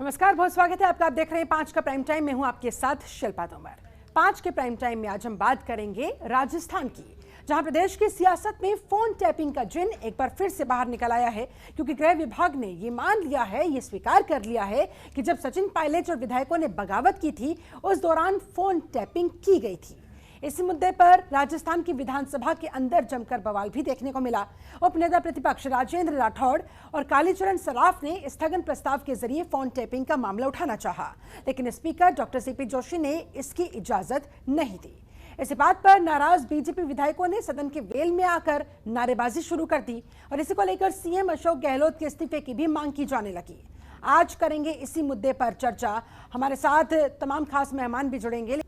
नमस्कार, बहुत स्वागत है आपका। आप देख रहे हैं 5 का प्राइम टाइम में हूं आपके साथ शिल्पा तोमर। 5 के प्राइम टाइम में आज हम बात करेंगे राजस्थान की, जहां प्रदेश की सियासत में फोन टैपिंग का जिन एक बार फिर से बाहर निकल आया है, क्योंकि गृह विभाग ने ये मान लिया है, ये स्वीकार कर लिया है कि जब सचिन पायलट और विधायकों ने बगावत की थी उस दौरान फोन टैपिंग की गई थी। इसी मुद्दे पर राजस्थान की विधानसभा के अंदर जमकर बवाल भी देखने को मिला। उपनेता प्रतिपक्ष राजेंद्र राठौड़ और कालीचरण सराफ ने स्थगन प्रस्ताव के जरिए फोन टैपिंग का मामला उठाना चाहा, लेकिन स्पीकर डॉक्टर सीपी जोशी ने इसकी इजाजत नहीं दी। इस बात पर नाराज बीजेपी विधायकों ने सदन के वेल में आकर नारेबाजी शुरू कर दी और इसी को लेकर सीएम अशोक गहलोत के इस्तीफे की भी मांग की जाने लगी। आज करेंगे इसी मुद्दे पर चर्चा। हमारे साथ तमाम खास मेहमान भी जुड़ेंगे।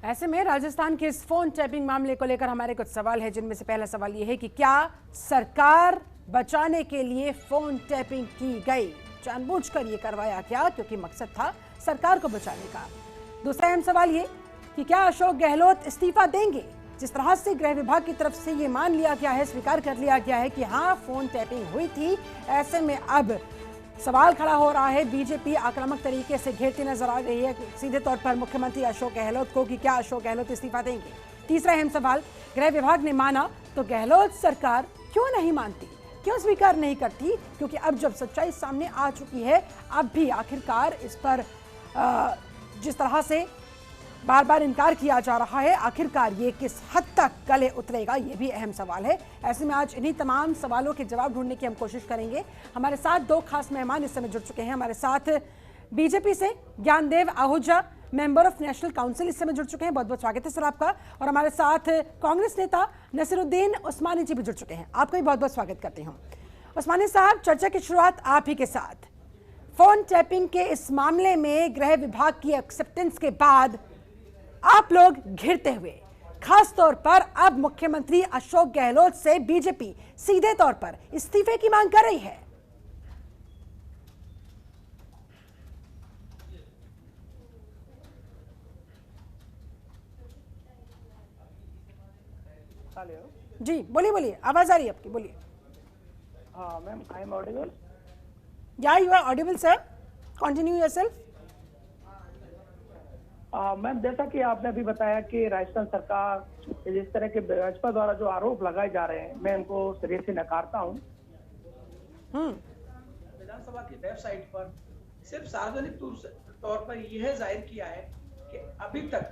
ऐसे में राजस्थान के इस फोन टैपिंग मामले को लेकर हमारे कुछ सवाल है, जिनमें से पहला सवाल यह है कि क्या सरकार बचाने के लिए फोन टैपिंग की गई? जानबूझकर ये करवाया क्या, क्योंकि मकसद था सरकार को बचाने का? दूसरा अहम सवाल ये कि क्या अशोक गहलोत इस्तीफा देंगे? जिस तरह से गृह विभाग की तरफ से ये मान लिया गया है, स्वीकार कर लिया गया है कि हाँ फोन टैपिंग हुई थी, ऐसे में अब सवाल खड़ा हो रहा है। बीजेपी आक्रामक तरीके से घेरती नजर आ रही है सीधे तौर पर मुख्यमंत्री अशोक गहलोत को कि क्या अशोक गहलोत इस्तीफा देंगे। तीसरा अहम सवाल, गृह विभाग ने माना तो गहलोत सरकार क्यों नहीं मानती, क्यों स्वीकार नहीं करती? क्योंकि अब जब सच्चाई सामने आ चुकी है, अब भी आखिरकार इस पर जिस तरह से बार बार इनकार किया जा रहा है, आखिरकार ये किस हद तक गले उतरेगा, ये भी अहम सवाल है। ऐसे में आज इन्हीं तमाम सवालों के जवाब ढूंढने की हम कोशिश करेंगे। हमारे साथ दो खास मेहमान इस समय जुड़ चुके हैं। हमारे साथ बीजेपी से Gyandev Ahuja, member of national council, इस समय जुड़ चुके हैं। बहुत बहुत स्वागत है सर आपका। और हमारे साथ कांग्रेस नेता नसीरुद्दीन उस्मानी जी भी जुड़ चुके हैं। आपका भी बहुत बहुत स्वागत करती हूँ। उस्मानी साहब, चर्चा की शुरुआत आप ही के साथ। फोन टैपिंग के इस मामले में गृह विभाग की एक्सेप्टेंस के बाद आप लोग घिरते हुए, खास तौर पर अब मुख्यमंत्री अशोक गहलोत से बीजेपी सीधे तौर पर इस्तीफे की मांग कर रही है। जी बोलिए बोलिए, आवाज आ रही है आपकी, बोलिए। हाँ मैम, आई एम ऑडिबल? या you are audible sir, continue yourself. Ma'am, जैसा कि आपने अभी बताया कि राजस्थान सरकार जिस तरह के भाजपा द्वारा जो आरोप लगाए जा रहे हैं, मैं उनको सिरे से नकारता हूँ। विधानसभा की वेबसाइट पर सिर्फ सार्वजनिक तौर पर यह जाहिर किया है कि अभी तक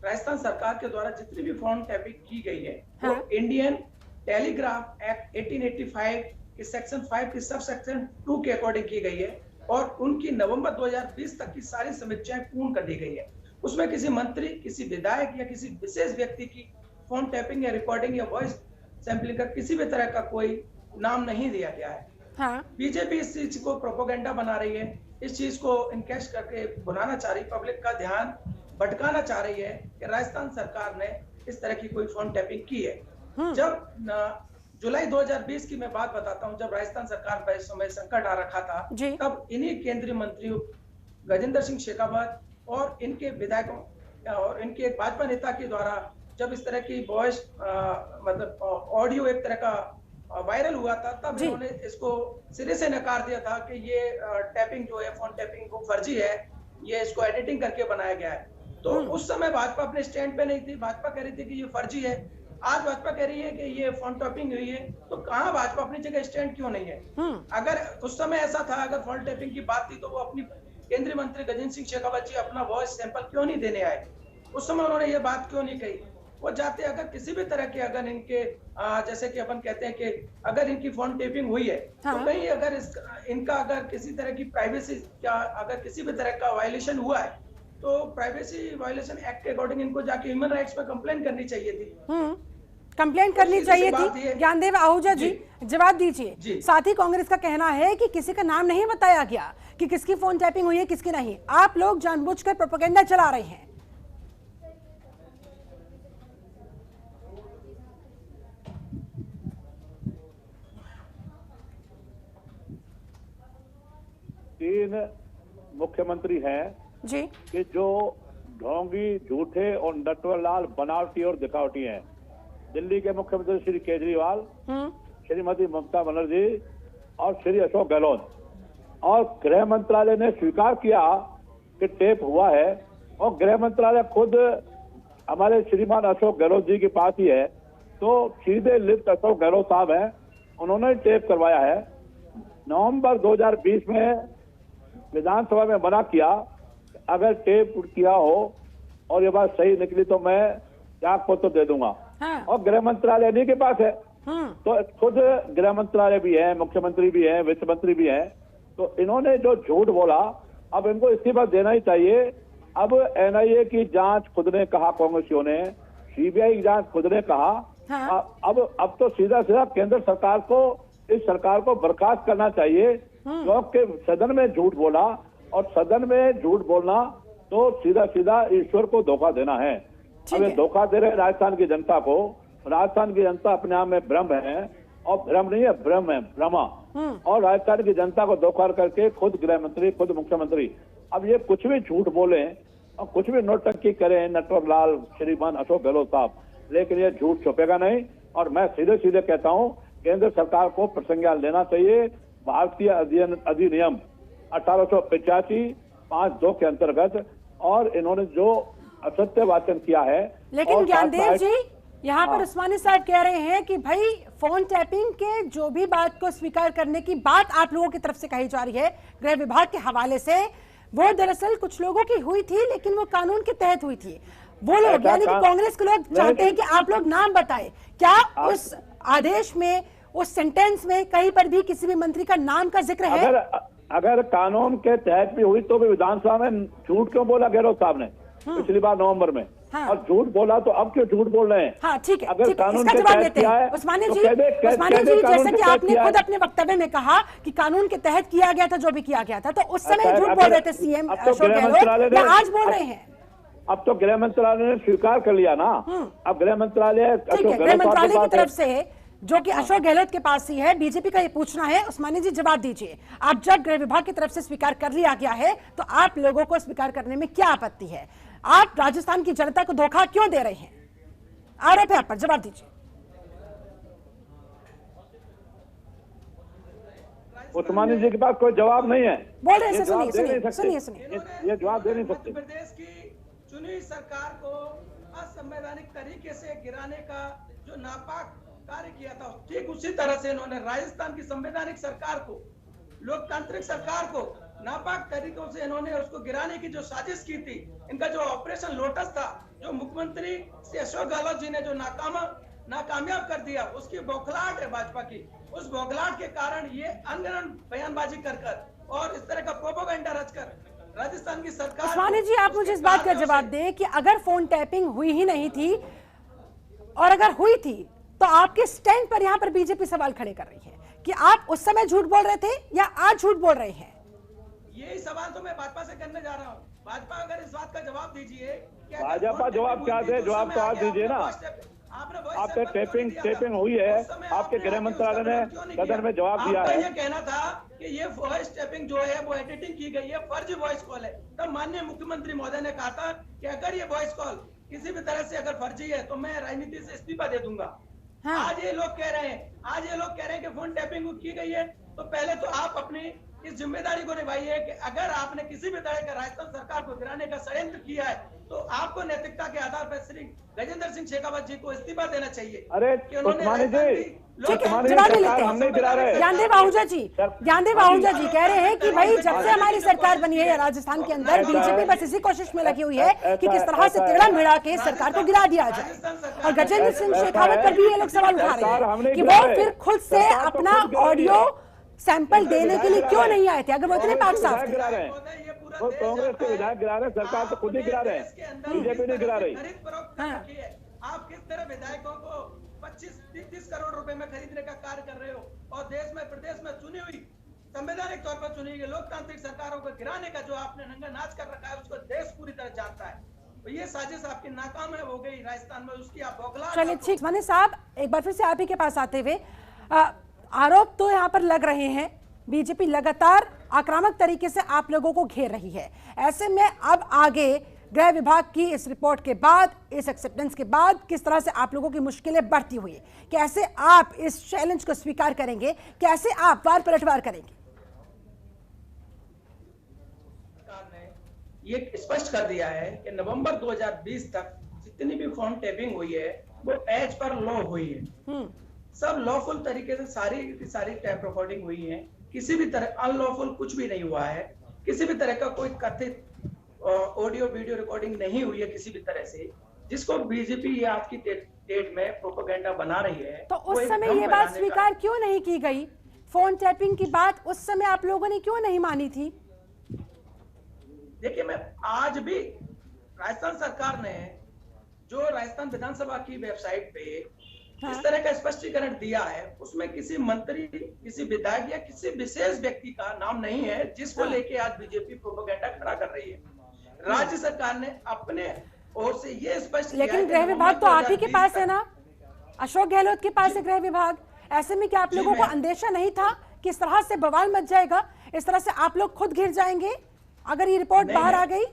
राजस्थान सरकार के द्वारा जितनी भी फोन टैपिंग की गई है, वो इंडियन टेलीग्राफ एक्ट 1885 के सेक्शन 5 के सब सेक्शन 2 के अकॉर्डिंग की गई है और उनकी नवंबर 2020 तक की सारी समीक्षाएं पूर्ण कर दी गई है। उसमें किसी मंत्री, किसी विधायक या किसी विशेष व्यक्ति की फोन टैपिंग या रिकॉर्डिंग या वॉइस सैंपलिंग का किसी भी तरह का कोई नाम नहीं दिया गया है। हाँ। बीजेपी इस चीज को प्रोपोगेंडा बना रही है, इस चीज को इनकेश करके बुलाना चाह रही, पब्लिक का ध्यान भटकाना चाह रही है कि राजस्थान सरकार ने इस तरह की कोई फोन टैपिंग की है। जब जुलाई 2020 की मैं बात बताता हूं, जब राजस्थान सरकार पर इस समय संकट आ रखा था, तब इन्हीं केंद्रीय मंत्रियों गजेंद्र सिंह शेखावत और इनके विधायकों और इनके एक भाजपा नेता के द्वारा जब इस तरह की वॉइस मतलब ऑडियो एक तरह का वायरल हुआ था, तब इन्होंने इसको सिरे से नकार दिया था कि ये टैपिंग जो है, फोन टैपिंग वो फर्जी है, ये इसको एडिटिंग करके बनाया गया है। तो उस समय भाजपा अपने स्टैंड पे नहीं थी, भाजपा कह रही थी कि ये फर्जी है। आज भाजपा कह रही है कि ये फोन टैपिंग हुई है, तो कहाँ भाजपा अपनी जगह स्टैंड क्यों नहीं है? अगर उस समय ऐसा था, अगर फोन टैपिंग की बात थी, तो वो अपनी केंद्रीय मंत्री गजेंद्र सिंह शेखावत जी अपना वॉइस सैंपल क्यों नहीं देने आए? उस समय उन्होंने ये बात क्यों नहीं कही? वो जाते अगर किसी भी तरह के, अगर इनके जैसे कि अपन कहते हैं कि अगर इनकी फोन टैपिंग हुई है, तो कहीं अगर इनका अगर किसी तरह की प्राइवेसी क्या अगर किसी भी तरह का वायलेशन हुआ है, तो प्राइवेसी वायलेशन एक्ट के अकॉर्डिंग इनको जाके ह्यूमन राइट्स पे कंप्लेन करनी चाहिए थी। कंप्लेंट करनी चाहिए थी। ज्ञानदेव आहूजा जी, जवाब दीजिए। साथ ही कांग्रेस का कहना है कि किसी का नाम नहीं बताया गया कि किसकी फोन टैपिंग हुई है, किसकी नहीं। आप लोग जानबूझकर प्रोपेगेंडा चला रहे हैं। तीन मुख्यमंत्री हैं जी कि जो ढोंगी, झूठे और नटवरलाल बनावटी और दिखावटी हैं। दिल्ली के मुख्यमंत्री श्री केजरीवाल, श्रीमती ममता बनर्जी और श्री अशोक गहलोत। और गृह मंत्रालय ने स्वीकार किया कि टेप हुआ है, और गृह मंत्रालय खुद हमारे श्रीमान अशोक गहलोत जी के पास ही है, तो सीधे लिप्त अशोक गहलोत साहब हैं, उन्होंने टेप करवाया है। नवंबर 2020 में विधानसभा में मना किया, अगर टेप किया हो और ये बात सही निकली तो मैं त्याग पत्र दे दूंगा। हाँ। और गृह मंत्रालय इन्हीं के पास है, तो खुद गृह मंत्रालय भी है, मुख्यमंत्री भी है, वित्त मंत्री भी है, तो इन्होंने जो झूठ बोला अब इनको इस्तीफा देना ही चाहिए। अब एनआईए की जांच खुद ने कहा, कांग्रेसियों ने, सीबीआई की जांच खुद ने कहा। हाँ। अब तो सीधा सीधा केंद्र सरकार को, इस सरकार को बर्खास्त करना चाहिए, क्योंकि सदन में झूठ बोला, और सदन में झूठ बोलना तो सीधा सीधा ईश्वर को धोखा देना है। अब ये धोखा दे रहे राजस्थान की जनता को। राजस्थान की जनता अपने आप में ब्रह्म है, और भ्रम नहीं है, ब्रह्म है, ब्रह्मा। और राजस्थान की जनता को धोखा करके खुद गृह मंत्री, खुद मुख्यमंत्री अब ये कुछ भी झूठ बोले और कुछ भी नोटंकी करें, नटवर लाल, श्रीमान अशोक गहलोत साहब, लेकिन ये झूठ छुपेगा नहीं। और मैं सीधे सीधे कहता हूं, केंद्र सरकार को प्रसंज्ञान लेना चाहिए। भारतीय अधिनियम 1885 5(2) के अंतर्गत, और इन्होंने जो असत्य वाचन किया है। लेकिन ज्ञानदेव जी, यहाँ पर उस्मानी साहब कह रहे हैं कि भाई फोन टैपिंग के जो भी बात को स्वीकार करने की बात आप लोगों की तरफ से कही जा रही है गृह विभाग के हवाले से, वो दरअसल कुछ लोगों की हुई थी, लेकिन वो कानून के तहत हुई थी। वो लोग यानी कि कांग्रेस के लोग चाहते हैं कि आप लोग नाम बताएं। क्या उस आदेश में, उस सेंटेंस में कहीं पर भी किसी भी मंत्री का नाम का जिक्र है? अगर कानून के तहत भी हुई तो भी विधानसभा में झूठ क्यों बोला गहलोत साहब ने पिछली बार नवंबर में? हाँ। और झूठ बोला तो अब क्यों झूठ बोल रहे हैं? हाँ, ठीक है, अगर कानून इसका के जवाब तहत देते किया हैं है, उस्मानी तो जी। उस्मानी जी, जैसे कि आपने खुद अपने वक्तव्य में कहा कि कानून के तहत किया गया था जो भी किया गया था, तो उस समय झूठ बोल रहे थे सीएम अशोक गहलोत, या आज बोल रहे हैं? अब तो गृह मंत्रालय ने स्वीकार कर लिया ना। अब गृह मंत्रालय गृह मंत्रालय की तरफ से, जो कि अशोक गहलोत के पास ही है, बीजेपी का ये पूछना है। उस्मानी जी जवाब दीजिए, आप जब गृह विभाग की तरफ से स्वीकार कर लिया गया है तो आप लोगों को स्वीकार करने में क्या आपत्ति है? आप राजस्थान की जनता को धोखा क्यों दे रहे हैं? आरोप है आप पर, जवाब दीजिए। उस्मानी जी के पास कोई जवाब नहीं है, बोल रहे हैं। सुनिए। ये जवाब दे नहीं सकते। मध्य प्रदेश की चुनी सरकार को असंवैधानिक तरीके से गिराने का जो नापाक कार्य किया था, ठीक उसी तरह से इन्होंने राजस्थान की संवैधानिक सरकार को, लोकतांत्रिक सरकार को नापाक तरीकों से इन्होंने उसको गिराने की जो साजिश की थी। इनका जो ऑपरेशन लोटस था, जो मुख्यमंत्री श्री अशोक गहलोत जी ने जो नाकामयाब कर दिया, उसकी बौखलाहट है भाजपा की। उस बौखलाहट के कारण ये अनगढ़ बयानबाजी कर और इस तरह का प्रोपेगेंडा रचकर राजस्थान की सरकार। उस्मानी जी, आप मुझे इस बात का जवाब दें कि अगर फोन टैपिंग हुई ही नहीं थी, और अगर हुई थी तो आपके स्टैंड पर यहाँ पर बीजेपी सवाल खड़े कर रही है कि आप उस समय झूठ बोल रहे थे या आज झूठ बोल रहे हैं? यही सवाल तो मैं भाजपा से करने जा रहा हूँ। भाजपा अगर इस बात का जवाब दीजिए। भाजपा जवाब क्या दे? जवाब तो आप दीजिए ना। आपने टेपिंग हुई है, आपके गृह मंत्रालय ने सदन में जवाब दिया है। ये कहना था कि ये वॉइस टैपिंग जो है वो एडिटिंग की गई है, फर्जी वॉइस कॉल है। तब माननीय मुख्यमंत्री महोदय ने कहा था कि अगर ये वॉइस कॉल किसी भी तरह से अगर फर्जी है तो मैं राजनीति से इस्तीफा दे दूंगा। हाँ। आज ये लोग कह रहे हैं कि फोन टैपिंग की गई है, तो पहले तो आप अपनी इस जिम्मेदारी को निभाइए कि अगर आपने किसी भी तरह का राजस्थान सरकार को गिराने का षड्यंत्र किया है तो आपको नैतिकता के आधार पर श्री गजेंद्र सिंह शेखावत जी को इस्तीफा देना चाहिए। अरे उस्मानी जी, हम नहीं गिरा रहे। ज्ञानदेव आहूजा जी कह रहे हैं कि भाई जब से हमारी सरकार बनी है राजस्थान के अंदर, बीजेपी बस इसी कोशिश में लगी हुई है कि किस तरह से तिगड़ा मिला के सरकार को गिरा दिया जाए। और गजेंद्र सिंह शेखावत पर भी ये लोग सवाल उठा रहे हैं कि वो फिर खुद से अपना ऑडियो सैंपल देने के लिए क्यों नहीं आए थे, अगर वो इतने पाक साफ थे। वो कांग्रेस के विधायक गिरा रहे हैं, सरकार तो खुद ही गिरा रहे हैं, बीजेपी नहीं गिरा रही। आप किस तरह विधायकों को 25-30 करोड़ रुपए में खरीदने का कार्य कर रहे हो, और देश में प्रदेश में चुनी हुई संवैधानिक तौर पर चुनी गई लोकतांत्रिक सरकारों को गिराने का जो आपने नंगा नाच कर रखा है, उसको देश पूरी तरह जानता है। तो ये साजिश आपकी नाकाम हो गई राजस्थान में, उसकी आप बौखलाहट। चलिए ठीक, माने साहब एक बार फिर से आप ही के पास आते हुए, आरोप तो यहाँ पर लग रहे हैं, बीजेपी लगातार आक्रामक तरीके से आप लोगों को घेर रही है। ऐसे में अब आगे गृह विभाग की इस रिपोर्ट के बाद, इस एक्सेप्टेंस के बाद किस तरह से आप लोगों की मुश्किलें बढ़ती हुई, कैसे आप इस चैलेंज को स्वीकार करेंगे, कैसे आप वार पलटवार करेंगे? ये स्पष्ट कर दिया है कि नवंबर 2020 तक जितनी भी फोन टैपिंग हुई है वो एज पर लॉ हुई है। सब लॉफुल तरीके से सारी टैप रिकॉर्डिंग हुई है। किसी भी तरह अनलॉफुल कुछ भी नहीं हुआ है। किसी भी तरह का कोई कथित ऑडियो वीडियो रिकॉर्डिंग नहीं हुई है किसी भी तरह से, जिसको बीजेपी ये आज की डेट में प्रोपेगेंडा बना रही है। तो उस समय ये बात स्वीकार क्यों नहीं की गई? फोन टैपिंग की बात उस समय आप लोगों ने क्यों नहीं मानी थी? देखिए, मैं आज भी राजस्थान सरकार ने जो राजस्थान विधानसभा की वेबसाइट पे इस तरह का स्पष्टीकरण दिया है, उसमें किसी मंत्री, किसी विधायक या किसी विशेष व्यक्ति का नाम नहीं है जिसको लेके आज बीजेपी प्रोपेगेंडा खड़ा कर रही है। राज्य सरकार ने अपने ओर से ये स्पष्ट, लेकिन गृह विभाग तो आप ही के पास है ना, अशोक गहलोत के पास है गृह विभाग। ऐसे में क्या आप लोगों को अंदेशा नहीं था कि इस तरह से बवाल मच जाएगा, इस तरह से आप लोग खुद घिर जाएंगे अगर ये रिपोर्ट बाहर आ गई?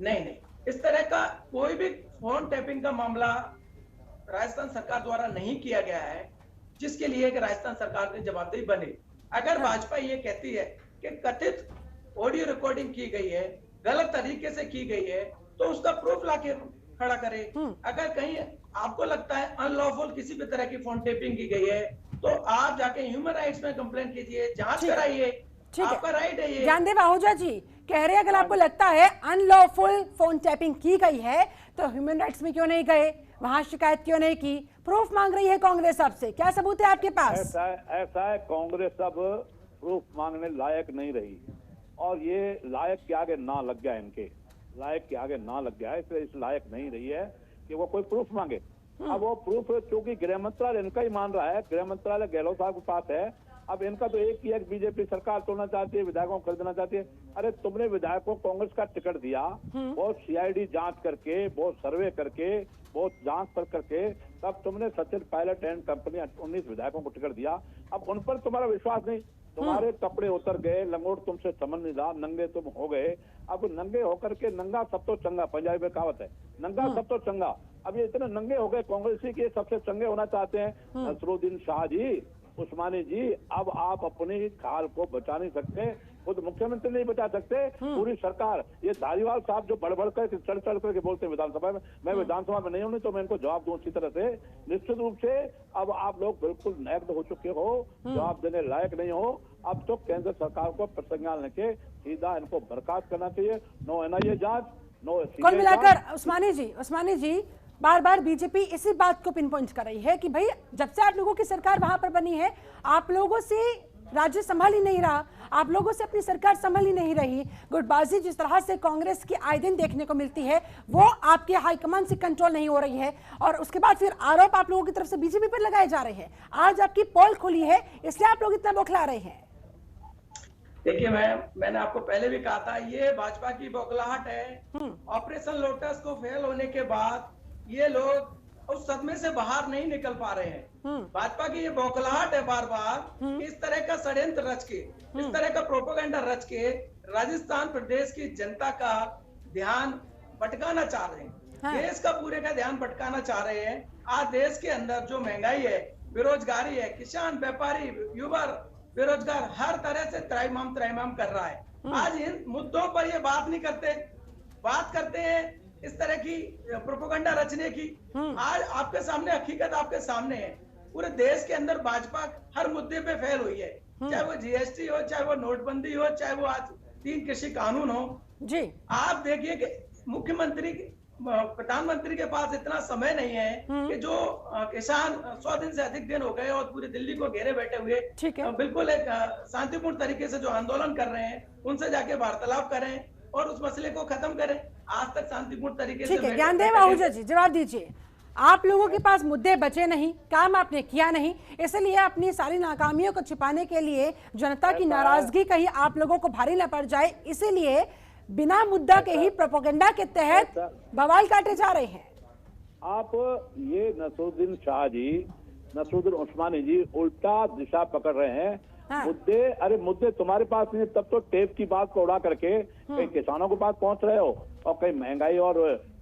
नहीं, इस तरह का कोई भी फोन टैपिंग का मामला राजस्थान सरकार द्वारा नहीं किया गया है जिसके लिए कि राजस्थान सरकार की जवाबदेही बने। अगर भाजपा ये कहती है कि कथित ऑडियो रिकॉर्डिंग की गई है, गलत तरीके से की गई है, तो उसका प्रूफ लाके खड़ा करे। अगर कहीं आपको लगता है अनलॉफुल किसी भी तरह की फोन टेपिंग की गई है, तो आप जाके ह्यूमन राइट्स में कंप्लेंट कीजिए, जांच कराइए, आपका राइट है ये। ज्ञानदेव आहूजा जी कह रहे हैं अगर आपको लगता है अनलॉफुल फोन टैपिंग की गई है तो ह्यूमन राइट्स में क्यों नहीं गए, वहां शिकायत क्यों नहीं की? प्रूफ मांग रही है कांग्रेस आपसे, क्या सबूत है आपके पास? ऐसा है, कांग्रेस अब प्रूफ मांगने लायक नहीं रही और ये लायक के आगे ना लग गया, इनके लायक के आगे ना लग गया है, इसलिए इस लायक नहीं रही है कि वो कोई प्रूफ मांगे। अब वो प्रूफ चूंकि गृह मंत्रालय इनका ही मान रहा है, गृह मंत्रालय गहलोत साहब के पास है। अब इनका तो एक ही है, बीजेपी सरकार तोड़ना चाहती है, विधायकों को खरीदना चाहती है। अरे तुमने विधायकों को कांग्रेस का टिकट दिया, बहुत सीआईडी जांच करके, बहुत सर्वे करके, बहुत जांच पर करके, तब तुमने सचिन पायलट एंड कंपनी 19 विधायकों को टिकट दिया। अब उन पर तुम्हारा विश्वास नहीं, तुम्हारे कपड़े उतर गए, लंगोट तुमसे समझ नहीं रहा, नंगे तुम हो गए। अब नंगे होकर के नंगा सब तो चंगा, पंजाबी में कहावत है, नंगा सब तो चंगा। अब ये इतने नंगे हो गए कांग्रेसी के सबसे चंगे होना चाहते हैं। नसरुद्दीन शाह जी, उस्मानी जी, अब आप अपनी खाल को बचा नहीं सकते, खुद मुख्यमंत्री नहीं बचा सकते, पूरी सरकार। ये धारीवाल साहब जो बढ़ कर चढ़ करके बोलते हैं विधानसभा में, मैं विधानसभा में नहीं हूं तो मैं इनको जवाब दूं अच्छी तरह से। निश्चित रूप से अब आप लोग बिल्कुल नैक्ड हो चुके हो, जवाब देने लायक नहीं हो। अब तो केंद्र सरकार को प्रसंज्ञान लेके सीधा इनको बर्खास्त करना चाहिए। नो एनआईए जांच, नो कुल मिलाकर उस्मानी जी बार बार बीजेपी इसी बात को पिन पॉइंट कर रही है कि भाई जब से आप लोगों की सरकार वहां पर बनी है, आप लोगों से राज्य संभाल ही नहीं रहा, आप लोगों से अपनी सरकार संभाल ही नहीं रही। गुटबाजी जिस तरह से कांग्रेस की आए दिन देखने को मिलती है वो आपके हाईकमान से कंट्रोल नहीं हो रही है, और उसके बाद फिर आरोप आप लोगों की तरफ से बीजेपी पर लगाए जा रहे हैं। आज आपकी पोल खुली है इसलिए आप लोग इतना बौखला रहे हैं। देखिए, मैंने आपको पहले भी कहा था, ये भाजपा की बौखलाहट है। ऑपरेशन लोटस को फेल होने के बाद ये लोग उस सदमे से बाहर नहीं निकल पा रहे हैं। भाजपा की ये बौखलाहट है बार बार इस तरह का षड्यंत्र रच के, इस तरह का प्रोपेगेंडा रच के राजस्थान प्रदेश की जनता का ध्यान भटकाना चाह रहे हैं। देश का पूरे का ध्यान भटकाना चाह रहे हैं। आज देश के अंदर जो महंगाई है, बेरोजगारी है, किसान, व्यापारी, युवा बेरोजगार हर तरह से त्रैमाम कर रहा है। आज इन मुद्दों पर ये बात नहीं करते, बात करते हैं इस तरह की प्रोपेगेंडा रचने की। आज आपके सामने हकीकत आपके सामने है। पूरे देश के अंदर भाजपा हर मुद्दे पे फेल हुई है, चाहे वो जीएसटी हो, चाहे वो नोटबंदी हो, चाहे वो आज 3 कृषि कानून हो जी। आप देखिए कि मुख्यमंत्री, प्रधानमंत्री के पास इतना समय नहीं है कि जो किसान 100 दिन से अधिक दिन हो गए और पूरी दिल्ली को घेरे बैठे हुए बिल्कुल एक शांतिपूर्ण तरीके से जो आंदोलन कर रहे हैं, उनसे जाके वार्तालाप करें और उस मसले को खत्म करें। आज तक शांतिपूर्ण तरीके से। ज्ञानदेव आहूजा जी जवाब दीजिए, आप लोगों के पास मुद्दे बचे नहीं, काम आपने किया नहीं, इसलिए अपनी सारी नाकामियों को छिपाने के लिए, जनता की नाराजगी कहीं आप लोगों को भारी न पड़ जाए, इसीलिए बिना मुद्दा के ही प्रोपेगेंडा के तहत बवाल काटे जा रहे हैं। आप ये नसरुद्दीन शाह जी, नसरुद्दीन उस्मानी जी उल्टा दिशा पकड़ रहे हैं। मुद्दे तुम्हारे पास नहीं, तब तो टेप की बात को उड़ा करके कहीं किसानों के पास पहुंच रहे हो और कहीं महंगाई और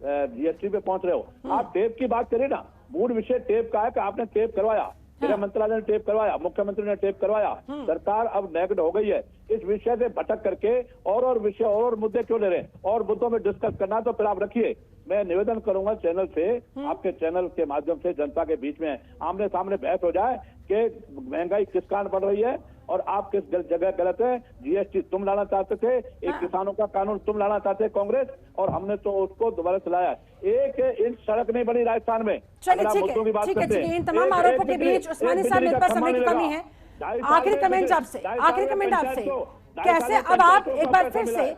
जीएसटी पे पहुंच रहे हो। आप टेप की बात करें ना, मूल विषय टेप का है कि आपने टेप करवाया, गृह मंत्रालय ने टेप करवाया, मुख्यमंत्री ने टेप करवाया, सरकार अब नेगड हो गई है। इस विषय से भटक करके और विषय और मुद्दे क्यों ले रहे हैं? और मुद्दों में डिस्कस करना तो फिर आप रखिए। मैं निवेदन करूंगा चैनल से, आपके चैनल के माध्यम से जनता के बीच में आमने सामने बहस हो जाए कि महंगाई किस कारण बढ़ रही है और आप किस जगह गलत है। जीएसटी तुम लाना चाहते थे, एक किसानों का कानून तुम लाना चाहते कांग्रेस, और हमने तो उसको दोबारा चलाया। एक इंच सड़क नहीं बनी राजस्थान में। चलिए ठीक है, इन तमाम आरोपों के बीच उस्मानी साहब मेरे पास समय की कमी है। आखिरी कमेंट आपसे, कैसे अब आप एक बार फिर से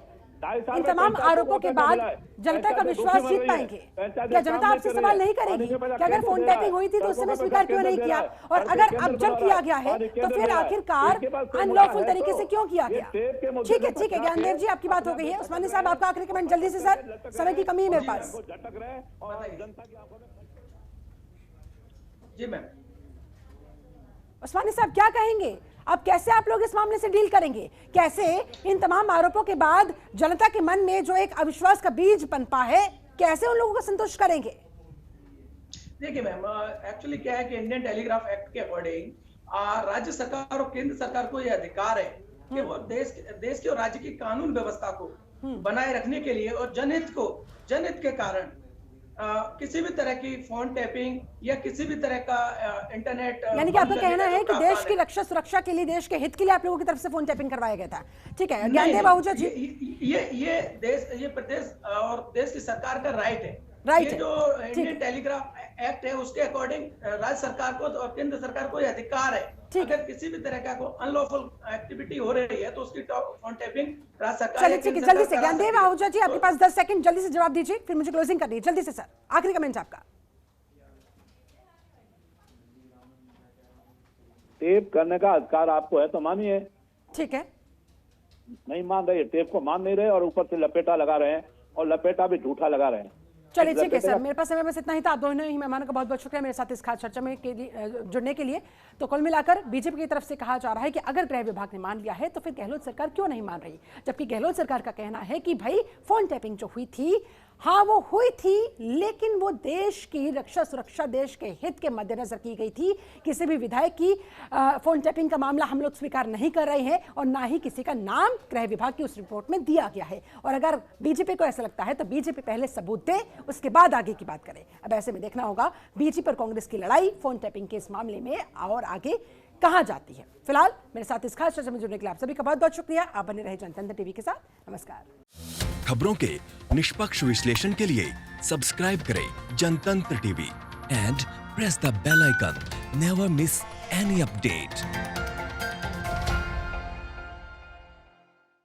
इन तमाम आरोपों के बाद जनता का विश्वास जीत पाएंगे? क्या जनता आपसे सवाल नहीं करेगी कि अगर फोन टैपिंग हुई थी तो उस समय स्वीकार क्यों नहीं किया, और अगर अब जब किया गया है तो फिर आखिरकार अनलॉफुल तरीके से क्यों किया गया? ठीक है ज्ञानदेव जी, आपकी बात हो गई है। उस्मानी साहब, आपका आखिरी कमेंट जल्दी से सर, समय की कमी है मेरे पास। जी मैम। उस्मानी साहब क्या कहेंगे? अब कैसे आप लोग इस मामले से डील करेंगे? कैसे इन तमाम आरोपों के बाद जनता के मन में जो एक अविश्वास का बीज पनपा है, कैसे उन लोगों को संतुष्ट करेंगे? देखिए मैम, एक्चुअली क्या है कि इंडियन टेलीग्राफ एक्ट के अकॉर्डिंग राज्य सरकार और केंद्र सरकार को यह अधिकार है कि वो देश की और राज्य की कानून व्यवस्था को बनाए रखने के लिए और जनहित के कारण किसी भी तरह की फोन टैपिंग या किसी भी तरह का इंटरनेट, यानी कि आपका कहना है कि देश की रक्षा सुरक्षा के लिए, देश के हित के लिए आप लोगों की तरफ से फोन टैपिंग करवाया गया था। ठीक है ज्ञानदेव आहूजा जी, ये प्रदेश और देश की सरकार का राइट है। राइट ये है। जो इंडियन टेलीग्राफ एक्ट है उसके अकॉर्डिंग राज्य सरकार को और केंद्र सरकार को यह अधिकार है, अगर किसी भी तरह का को अनलॉफुल एक्टिविटी हो रही है तो उसकी फोन टैपिंग राज्य सरकार। चलिए ठीक है, जल्दी से ज्ञानदेव आहूजा जी, आपके पास 10 सेकंड, जल्दी से जवाब दीजिए, फिर मुझे क्लोजिंग करनी है। जल्दी से सर, आखिरी कमेंट आपका। टेप करने का अधिकार आपको है तो मानिए। ठीक है, नहीं मान रहे, टेप को मान नहीं रहे और ऊपर से लपेटा लगा रहे हैं, और लपेटा भी झूठा लगा रहे हैं। चलिए ठीक है सर, मेरे पास समय बस इतना ही था। आप दोनों ही मेहमानों का बहुत बहुत शुक्रिया मेरे साथ इस खास चर्चा में जुड़ने के लिए। तो कुल मिलाकर बीजेपी की तरफ से कहा जा रहा है कि अगर गृह विभाग ने मान लिया है तो फिर गहलोत सरकार क्यों नहीं मान रही, जबकि गहलोत सरकार का कहना है कि भाई फोन टैपिंग जो हुई थी, हाँ वो हुई थी, लेकिन वो देश की रक्षा सुरक्षा, देश के हित के मद्देनजर की गई थी। किसी भी विधायक की फोन टैपिंग का मामला हम लोग स्वीकार नहीं कर रहे हैं, और ना ही किसी का नाम गृह विभाग की उस रिपोर्ट में दिया गया है। और अगर बीजेपी को ऐसा लगता है तो बीजेपी पहले सबूत दे, उसके बाद आगे की बात करे। अब ऐसे में देखना होगा बीजेपी और कांग्रेस की लड़ाई फोन टैपिंग के इस मामले में और आगे कहां जाती है। फिलहाल मेरे साथ इस खास चर्चा में जुड़ने के लिए आप सभी का बहुत बहुत शुक्रिया। आप बने रहे जनतंत्र टीवी के साथ। नमस्कार। खबरों के निष्पक्ष विश्लेषण के लिए सब्सक्राइब करें Jantantra TV and press the bell icon. Never miss any update.